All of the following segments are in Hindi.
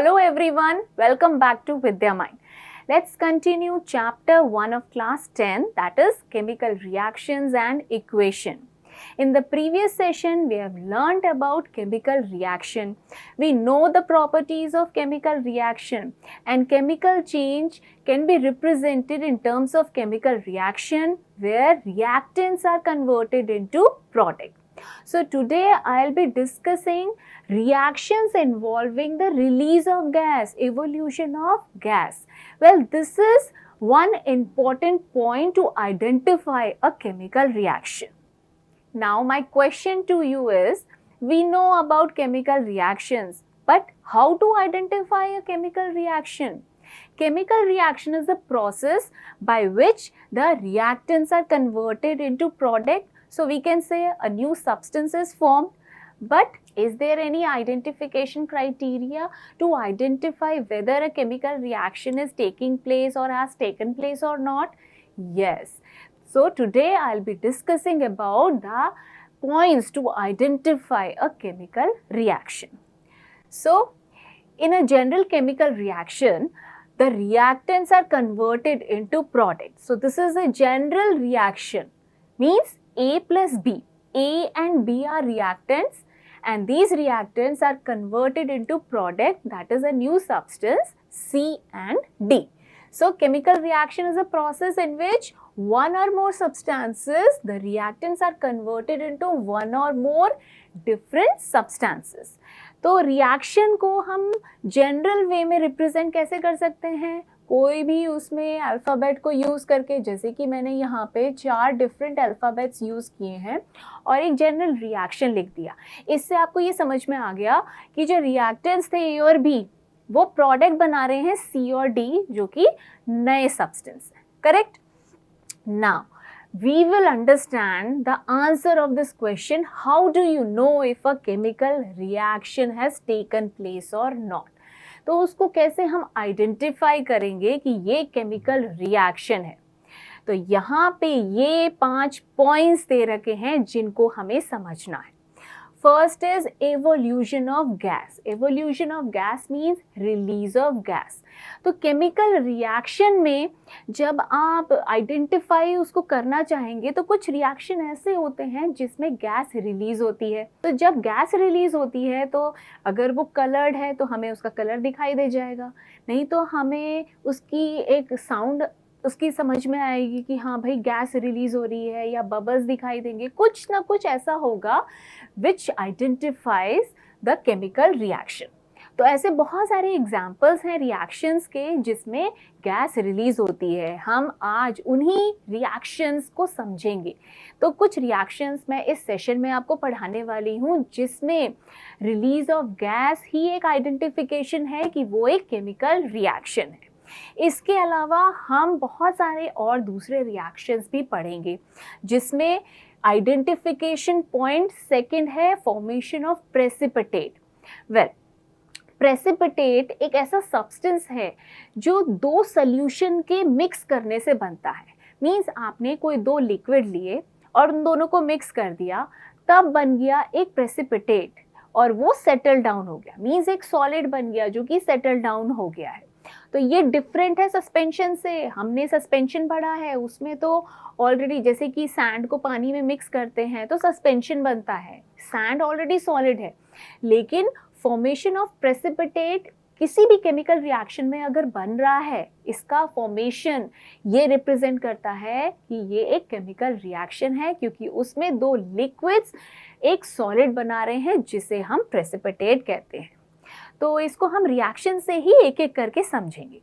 Hello everyone, welcome back to Vidya Mind. Let's continue chapter 1 of class 10, that is chemical reactions and equation. In the previous session, we have learnt about chemical reaction. We know the properties of chemical reaction, and chemical change can be represented in terms of chemical reaction where reactants are converted into product. So today I'll be discussing reactions involving the release of gas, evolution of gas. Well, this is one important point to identify a chemical reaction. Now my question to you is, we know about chemical reactions, but how to identify a chemical reaction? Chemical reaction is a process by which the reactants are converted into product. So we can say a new substance is formed. But is there any identification criteria to identify whether a chemical reaction is taking place or has taken place or not? Yes. So today I'll be discussing about the points to identify a chemical reaction. So in a general chemical reaction, the reactants are converted into products. So this is a general reaction, means A plus B. A and B are reactants, and these reactants are converted into product, that is a new substance, C and D. So chemical reaction is a process in which one or more substances, the reactants are converted into one or more different substances. तो रिएक्शन को हम जनरल वे में रिप्रेजेंट कैसे कर सकते हैं? कोई भी उसमें अल्फ़ाबेट को यूज़ करके, जैसे कि मैंने यहाँ पे 4 डिफरेंट अल्फ़ाबेट्स यूज़ किए हैं और एक जनरल रिएक्शन लिख दिया. इससे आपको ये समझ में आ गया कि जो रिएक्टेंट्स थे ए और बी, वो प्रोडक्ट बना रहे हैं सी और डी, जो कि नए सब्सटेंस हैं. Correct? Now we will understand the answer of this question. How do you know if a chemical reaction has taken place or not? तो उसको कैसे हम आइडेंटिफाई करेंगे कि ये केमिकल रिएक्शन है? तो यहाँ पे ये 5 पॉइंट्स दे रखे हैं जिनको हमें समझना है. First is evolution of gas. Evolution of gas means release of gas. तो केमिकल रिएक्शन में जब आप आइडेंटिफाई उसको करना चाहेंगे तो कुछ रिएक्शन ऐसे होते हैं जिसमें गैस रिलीज होती है. तो जब गैस रिलीज होती है तो अगर वो कलर्ड है तो हमें उसका कलर दिखाई दे जाएगा, नहीं तो हमें उसकी एक साउंड उसकी समझ में आएगी कि हाँ भाई गैस रिलीज हो रही है, या बबल्स दिखाई देंगे, कुछ ना कुछ ऐसा होगा विच आइडेंटिफाइज द केमिकल रिएक्शन. तो ऐसे बहुत सारे एग्जाम्पल्स हैं रिएक्शंस के जिसमें गैस रिलीज होती है. हम आज उन्हीं रिएक्शंस को समझेंगे. तो कुछ रिएक्शंस मैं इस सेशन में आपको पढ़ाने वाली हूँ जिसमें रिलीज ऑफ गैस ही एक आइडेंटिफिकेशन है कि वो एक केमिकल रिएक्शन है. इसके अलावा हम बहुत सारे और दूसरे रिएक्शंस भी पढ़ेंगे जिसमें आइडेंटिफिकेशन पॉइंट सेकंड है formation of precipitate. Well, precipitate एक ऐसा सब्सटेंस है जो 2 सॉल्यूशन के मिक्स करने से बनता है. मींस आपने कोई 2 लिक्विड लिए और उन दोनों को मिक्स कर दिया, तब बन गया एक प्रेसिपिटेट और वो सेटल डाउन हो गया. मींस एक सॉलिड बन गया जो कि सेटल डाउन हो गया है. तो ये डिफरेंट है सस्पेंशन से. हमने सस्पेंशन पढ़ा है, उसमें तो ऑलरेडी जैसे कि सैंड को पानी में मिक्स करते हैं तो सस्पेंशन बनता है. सैंड ऑलरेडी सॉलिड है, लेकिन फॉर्मेशन ऑफ प्रेसिपिटेट किसी भी केमिकल रिएक्शन में अगर बन रहा है, इसका फॉर्मेशन ये रिप्रेजेंट करता है कि ये एक केमिकल रिएक्शन है, क्योंकि उसमें 2 लिक्विड्स एक सॉलिड बना रहे हैं जिसे हम प्रेसिपिटेट कहते हैं. तो इसको हम रिएक्शन से ही एक एक करके समझेंगे.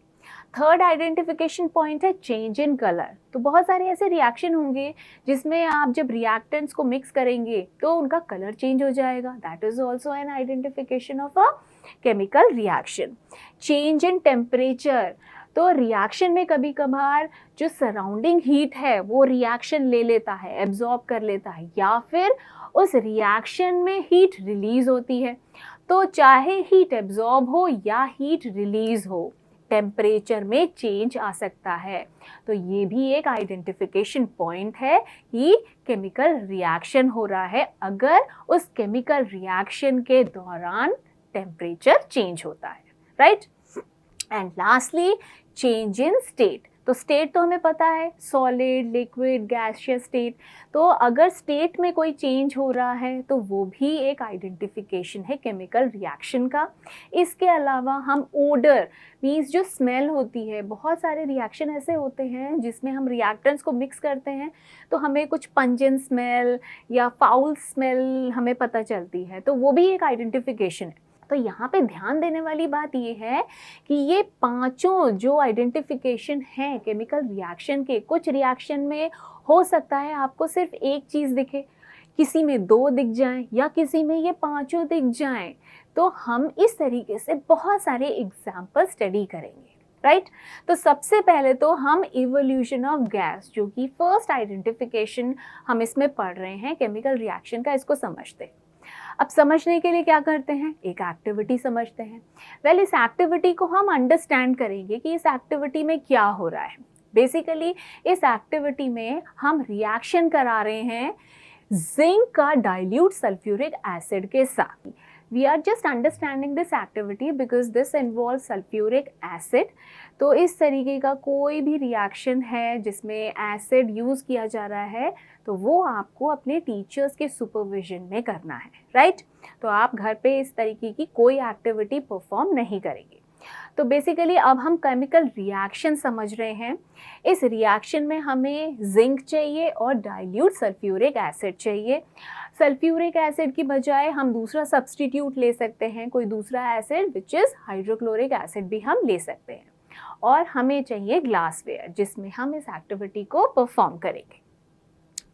थर्ड आइडेंटिफिकेशन पॉइंट है चेंज इन कलर. तो बहुत सारे ऐसे रिएक्शन होंगे जिसमें आप जब रिएक्टेंट्स को मिक्स करेंगे तो उनका कलर चेंज हो जाएगा. That is also an identification of a chemical reaction. Change in temperature. तो रिएक्शन में कभी कभार जो सराउंडिंग हीट है वो रिएक्शन ले लेता है, एब्जॉर्ब कर लेता है, या फिर उस रिएक्शन में हीट रिलीज होती है. तो चाहे हीट एब्जॉर्ब हो या हीट रिलीज हो, टेम्परेचर में चेंज आ सकता है. तो ये भी एक आइडेंटिफिकेशन पॉइंट है कि केमिकल रिएक्शन हो रहा है अगर उस केमिकल रिएक्शन के दौरान टेम्परेचर चेंज होता है. Right. And lastly change in state. तो स्टेट तो हमें पता है, सॉलिड, लिक्विड, गैसियस स्टेट। तो अगर स्टेट में कोई चेंज हो रहा है तो वो भी एक आइडेंटिफिकेशन है केमिकल रिएक्शन का। इसके अलावा हम ओडर मीन्स जो स्मेल होती है, बहुत सारे रिएक्शन ऐसे होते हैं जिसमें हम रिएक्टेंट्स को मिक्स करते हैं तो हमें कुछ पंजेंट स्मेल या फाउल स्मेल हमें पता चलती है, तो वो भी एक आइडेंटिफिकेशन है। तो यहाँ पे ध्यान देने वाली बात ये है कि ये पांचों जो आइडेंटिफिकेशन हैं केमिकल रिएक्शन के, कुछ रिएक्शन में हो सकता है आपको सिर्फ एक चीज़ दिखे, किसी में दो दिख जाएं या किसी में ये पांचों दिख जाएं। तो हम इस तरीके से बहुत सारे एग्जाम्पल स्टडी करेंगे, राइट। तो सबसे पहले तो हम इवोल्यूशन ऑफ गैस, जो कि फर्स्ट आइडेंटिफिकेशन हम इसमें पढ़ रहे हैं केमिकल रिएक्शन का, इसको समझते हैं। अब समझने के लिए क्या करते हैं, एक एक्टिविटी समझते हैं। वेल, इस एक्टिविटी को हम अंडरस्टैंड करेंगे कि इस एक्टिविटी में क्या हो रहा है। बेसिकली इस एक्टिविटी में हम रिएक्शन करा रहे हैं जिंक का डाइल्यूट सल्फ्यूरिक एसिड के साथ। We are just understanding this activity because this involves sulfuric acid। तो इस तरीके का कोई भी रिएक्शन है जिसमें एसिड यूज़ किया जा रहा है तो वो आपको अपने टीचर्स के सुपरविजन में करना है, राइट। तो आप घर पे इस तरीके की कोई एक्टिविटी परफॉर्म नहीं करेंगे। तो बेसिकली अब हम केमिकल रिएक्शन समझ रहे हैं। इस रिएक्शन में हमें जिंक चाहिए और डाइल्यूट सल्फ्यूरिक एसिड चाहिए। सल्फ्यूरिक एसिड की बजाय हम दूसरा सब्स्टिट्यूट ले सकते हैं, कोई दूसरा acid which is hydrochloric acid भी हम ले सकते हैं। और हमें चाहिए ग्लासवेयर जिसमें हम इस एक्टिविटी को परफॉर्म करेंगे।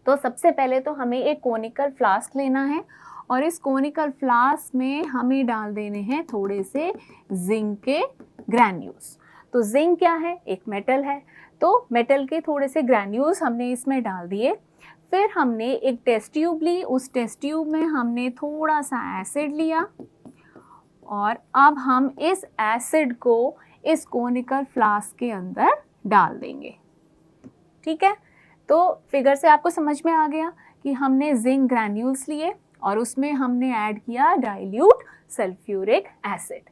तो सबसे पहले तो हमें एक कोनिकल फ्लास्क लेना है और इस कोनिकल फ्लास्क में हमें डाल देने हैं थोड़े से जिंक के ग्रैन्यूल्स। तो जिंक क्या है, एक मेटल है, तो मेटल के थोड़े से ग्रैन्यूल्स हमने इसमें डाल दिए। फिर हमने एक टेस्ट ट्यूब ली, उस टेस्ट ट्यूब में हमने थोड़ा सा एसिड लिया और अब हम इस एसिड को इस कोनिकल फ्लास्क के अंदर डाल देंगे। ठीक है, तो फिगर से आपको समझ में आ गया कि हमने जिंक ग्रैन्यूल्स लिए और उसमें हमने ऐड किया डाइल्यूट सल्फ्यूरिक एसिड।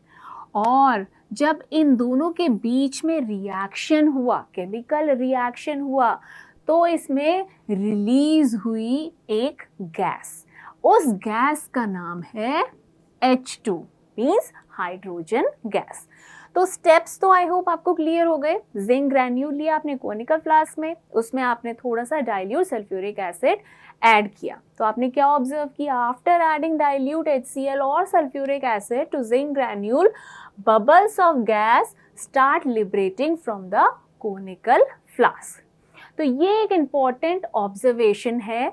और जब इन दोनों के बीच में रिएक्शन हुआ, केमिकल रिएक्शन हुआ, तो इसमें रिलीज हुई एक गैस। उस गैस का नाम है H2 मीन्स हाइड्रोजन गैस। तो स्टेप्स तो आई होप आपको क्लियर हो गए। जिंक ग्रैन्यूल लिया आपने कोनिकल फ्लास्क में, उसमें आपने थोड़ा सा डाइल्यूट सल्फ्यूरिक एसिड ऐड किया। तो आपने क्या ऑब्जर्व किया, आफ्टर एडिंग डाइल्यूट HCl और sulphuric acid to zinc granule, bubbles of gas start liberating from the conical flask. तो ये एक इम्पॉर्टेंट ऑब्जर्वेशन है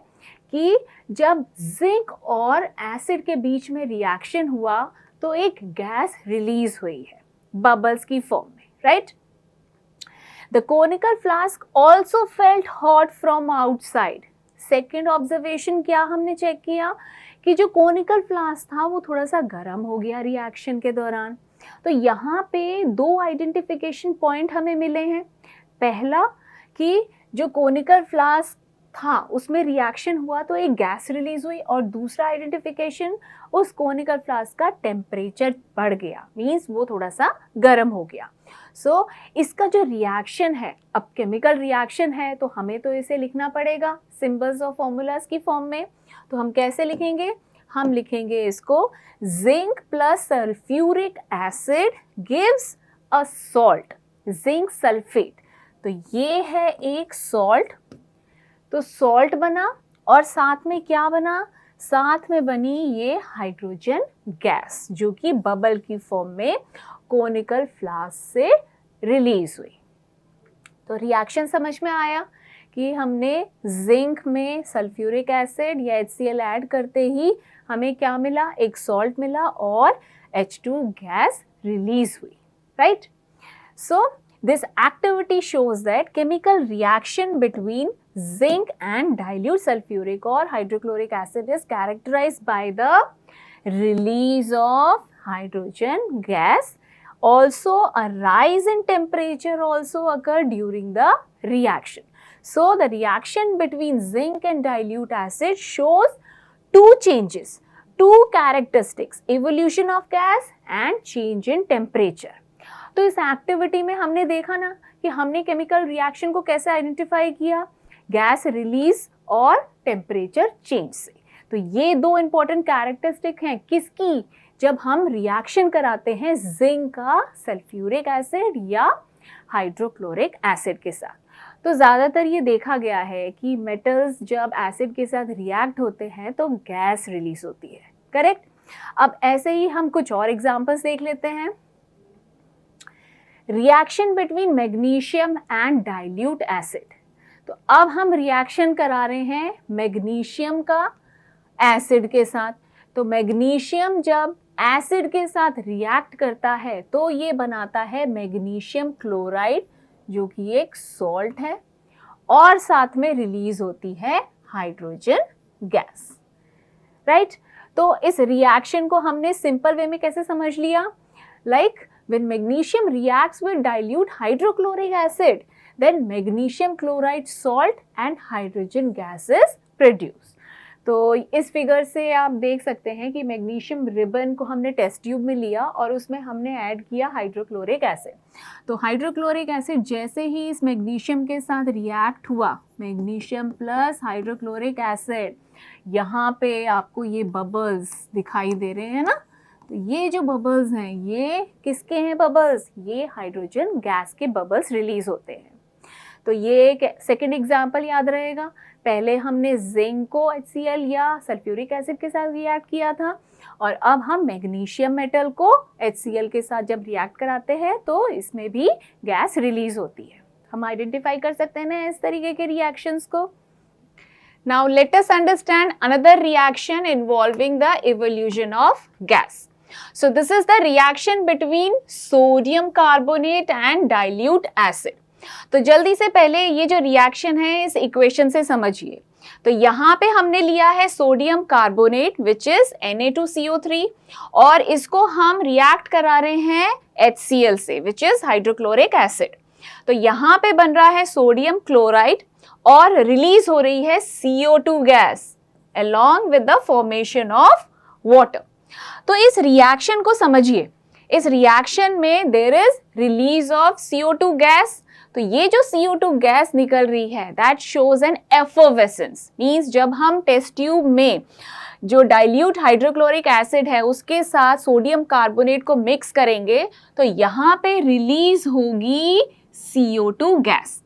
कि जब जिंक और एसिड के बीच में रिएक्शन हुआ तो एक गैस रिलीज हुई है बबल्स की फॉर्म में, right. The conical flask also felt hot from outside. Second observation क्या हमने चेक किया कि जो कोनिकल फ्लास्क था वो थोड़ा सा गर्म हो गया रिएक्शन के दौरान। तो यहाँ पे दो आइडेंटिफिकेशन पॉइंट हमें मिले हैं। पहला कि जो कोनिकल फ्लास्क था उसमें रिएक्शन हुआ तो एक गैस रिलीज हुई, और दूसरा आइडेंटिफिकेशन उस कोनिकल फ्लास्क का टेम्परेचर बढ़ गया, मीन्स वो थोड़ा सा गर्म हो गया। सो इसका जो रिएक्शन है, अब केमिकल रिएक्शन है तो हमें तो इसे लिखना पड़ेगा सिंबल्स और फॉर्मूलाज की फॉर्म में। तो हम कैसे लिखेंगे, हम लिखेंगे इसको zinc plus sulphuric acid gives a salt, zinc sulphate. तो ये है एक सॉल्ट, तो सॉल्ट बना और साथ में क्या बना, साथ में बनी ये हाइड्रोजन गैस जो कि बबल की फॉर्म में कोनिकल फ्लास्क से रिलीज हुई। तो रिएक्शन समझ में आया कि हमने जिंक में सल्फ्यूरिक एसिड या HCl ऐड करते ही हमें क्या मिला, एक सॉल्ट मिला और H2 गैस रिलीज हुई, right. So this activity shows that chemical reaction between zinc and dilute sulfuric or hydrochloric acid is characterized by the release of hydrogen gas. Also, a rise in temperature also occurred during the reaction. So, the reaction between zinc and dilute acid shows two changes, two characteristics, evolution of gas and change in temperature. तो इस एक्टिविटी में हमने देखा ना कि हमने केमिकल रिएक्शन को कैसे आइडेंटिफाई किया, गैस रिलीज और टेम्परेचर चेंज से। तो ये दो इंपॉर्टेंट कैरेक्टरिस्टिक हैं किसकी, जब हम रिएक्शन कराते हैं जिंक का सल्फ्यूरिक एसिड या हाइड्रोक्लोरिक एसिड के साथ। तो ज़्यादातर ये देखा गया है कि मेटल्स जब एसिड के साथ रिएक्ट होते हैं तो गैस रिलीज होती है, करेक्ट। अब ऐसे ही हम कुछ और एग्जांपल्स देख लेते हैं। Reaction between magnesium and dilute acid. तो अब हम रिएक्शन करा रहे हैं मैग्नीशियम का एसिड के साथ। तो मैग्नीशियम जब एसिड के साथ रिएक्ट करता है तो ये बनाता है मैग्नीशियम क्लोराइड, जो कि एक सॉल्ट है, और साथ में रिलीज होती है हाइड्रोजन गैस, राइट। तो इस रिएक्शन को हमने सिंपल वे में कैसे समझ लिया, like when magnesium reacts with dilute hydrochloric acid, then magnesium chloride salt and hydrogen gas is produced. तो इस फिगर से आप देख सकते हैं कि मैग्नीशियम रिबन को हमने टेस्ट ट्यूब में लिया और उसमें हमने ऐड किया हाइड्रोक्लोरिक एसिड। तो हाइड्रोक्लोरिक एसिड जैसे ही इस मैग्नीशियम के साथ रिएक्ट हुआ, मैग्नीशियम प्लस हाइड्रोक्लोरिक एसिड, यहाँ पे आपको ये बबल्स दिखाई दे रहे हैं ना। तो ये जो बबल्स हैं ये किसके हैं बबल्स, ये हाइड्रोजन गैस के बबल्स रिलीज होते हैं। तो ये एक सेकेंड एग्जाम्पल याद रहेगा। पहले हमने जिंक को HCl या सल्फ्यूरिक एसिड के साथ रिएक्ट किया था, और अब हम मैग्नीशियम मेटल को HCl के साथ जब रिएक्ट कराते हैं तो इसमें भी गैस रिलीज होती है। हम आइडेंटिफाई कर सकते हैं ना इस तरीके के रिएक्शंस को। Now let us understand another reaction involving the evolution of gas. So this is the reaction between sodium carbonate and dilute acid. तो जल्दी से पहले ये जो रिएक्शन है इस इक्वेशन से समझिए। तो यहाँ पे हमने लिया है sodium carbonate which is Na2CO3, और इसको हम रिएक्ट करा रहे हैं HCl से विच इज हाइड्रोक्लोरिक एसिड। तो यहाँ पे बन रहा है सोडियम क्लोराइड और रिलीज हो रही है CO2 gas along with the formation of water. तो इस रिएक्शन को समझिए। इस रिएक्शन में there is release of CO2 gas. तो ये जो CO2 गैस निकल रही है that shows an effervescence, means जब हम टेस्ट ट्यूब में जो डाइल्यूट हाइड्रोक्लोरिक एसिड है उसके साथ सोडियम कार्बोनेट को मिक्स करेंगे तो यहाँ पे रिलीज होगी CO2 गैस।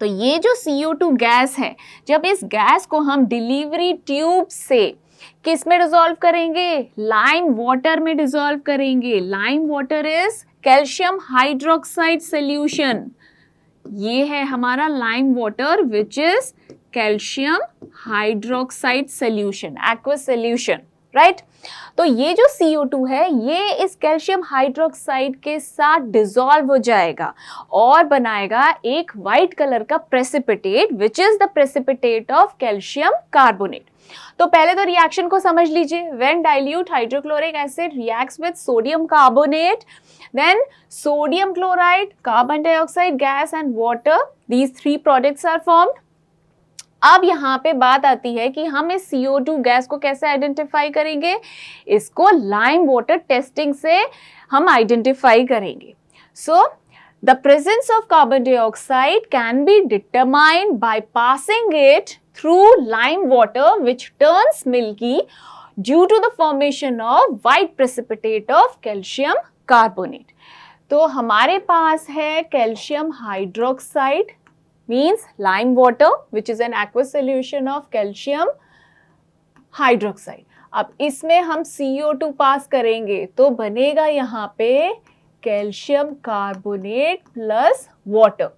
तो ये जो CO2 गैस है, जब इस गैस को हम डिलीवरी ट्यूब से किस में डिसॉल्व करेंगे, लाइम वाटर में डिसॉल्व करेंगे। Lime water is calcium hydroxide solution. ये है हमारा lime water which is calcium hydroxide solution, aqueous solution, right. तो ये जो CO2 है ये इस कैल्शियम हाइड्रोक्साइड के साथ डिसॉल्व हो जाएगा और बनाएगा एक वाइट कलर का precipitate which is the precipitate of calcium carbonate. तो पहले तो रिएक्शन को समझ लीजिए। When dilute hydrochloric acid reacts with sodium carbonate, then sodium chloride, carbon dioxide gas and water, these three products are formed. अब यहाँ पे बात आती है कि हम इस CO2 गैस को कैसे आइडेंटिफाई करेंगे। इसको लाइम वाटर टेस्टिंग से हम आइडेंटिफाई करेंगे। सो the presence of carbon dioxide can be determined by passing it through lime water which turns milky due to the formation of white precipitate of calcium carbonate. तो हमारे पास है calcium hydroxide means lime water which is an aqueous solution of calcium hydroxide. अब इसमें हम CO2 पास करेंगे तो बनेगा यहाँ पे calcium carbonate plus water.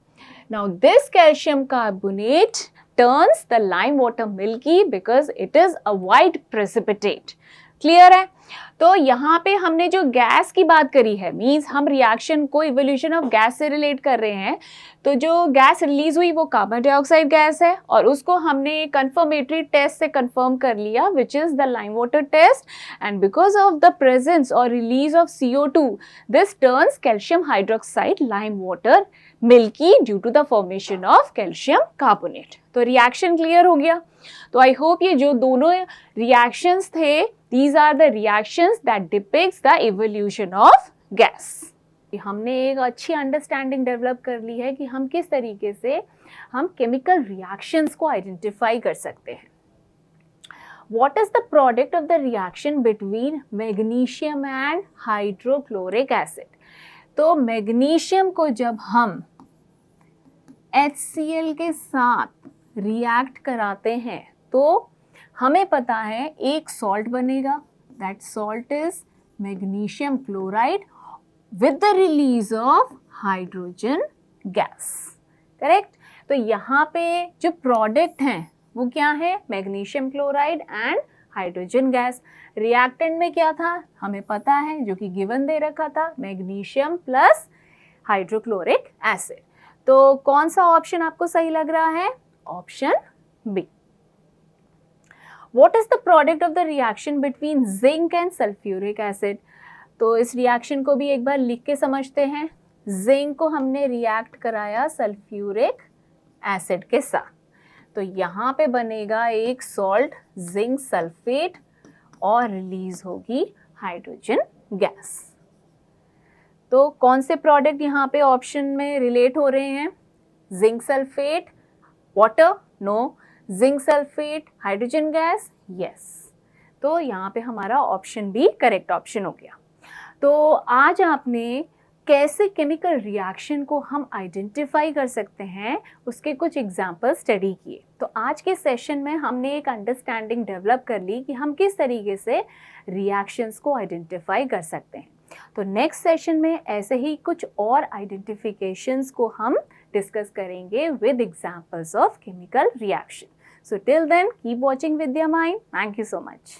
Now this calcium carbonate turns the lime water milky because it is a white precipitate. Clear है? तो यहाँ पे हमने जो गैस की बात करी है, मीन्स हम रिएक्शन को इवोल्यूशन ऑफ गैस से रिलेट कर रहे हैं। तो जो गैस रिलीज हुई वो कार्बन डाइऑक्साइड गैस है और उसको हमने कंफर्मेटरी टेस्ट से कंफर्म कर लिया which is the lime water test, and because of the presence और release of CO2 this turns calcium hydroxide lime water milky due to the formation of calcium carbonate. तो रिएक्शन क्लियर हो गया। तो आई होप ये जो दोनों रिएक्शंस थे, these are the reactions that depicts the evolution of gas. हमने एक अच्छी अंडरस्टैंडिंग डेवलप कर ली है कि हम किस तरीके से हम केमिकल रिएक्शंस को आइडेंटिफाई कर सकते हैं. What is the product of the reaction between magnesium and hydrochloric acid? तो मैग्नीशियम को जब हम HCl के साथ रिएक्ट कराते हैं तो हमें पता है एक सॉल्ट बनेगा. That salt is magnesium chloride with the release of hydrogen gas. Correct. तो यहाँ पे जो प्रोडक्ट हैं वो क्या है? Magnesium chloride and hydrogen gas. Reactant में क्या था हमें पता है, जो कि गिवन दे रखा था, मैग्नीशियम प्लस हाइड्रोक्लोरिक एसिड. तो कौन सा ऑप्शन आपको सही लग रहा है? Option B. What is the product of the reaction between zinc and sulfuric acid? तो इस रिएक्शन को भी एक बार लिख के समझते हैं. जिंक को हमने रिएक्ट कराया सल्फ्यूरिक एसिड के साथ, तो यहाँ पे बनेगा एक सॉल्ट जिंक सल्फेट और रिलीज होगी हाइड्रोजन गैस. तो कौन से प्रोडक्ट यहाँ पे ऑप्शन में रिलेट हो रहे हैं? Zinc sulphate, water, no. Zinc sulphate, hydrogen gas, yes. तो यहाँ पे हमारा ऑप्शन बी करेक्ट ऑप्शन हो गया. तो आज आपने कैसे केमिकल रिएक्शन को हम आइडेंटिफाई कर सकते हैं उसके कुछ एग्जाम्पल स्टडी किए. तो आज के सेशन में हमने एक अंडरस्टैंडिंग डेवलप कर ली कि हम किस तरीके से रिएक्शंस को आइडेंटिफाई कर सकते हैं. तो नेक्स्ट सेशन में ऐसे ही कुछ और आइडेंटिफिकेशंस को हम डिस्कस करेंगे with examples of chemical reaction. So till then, keep watching Vidya Mind. Thank you so much.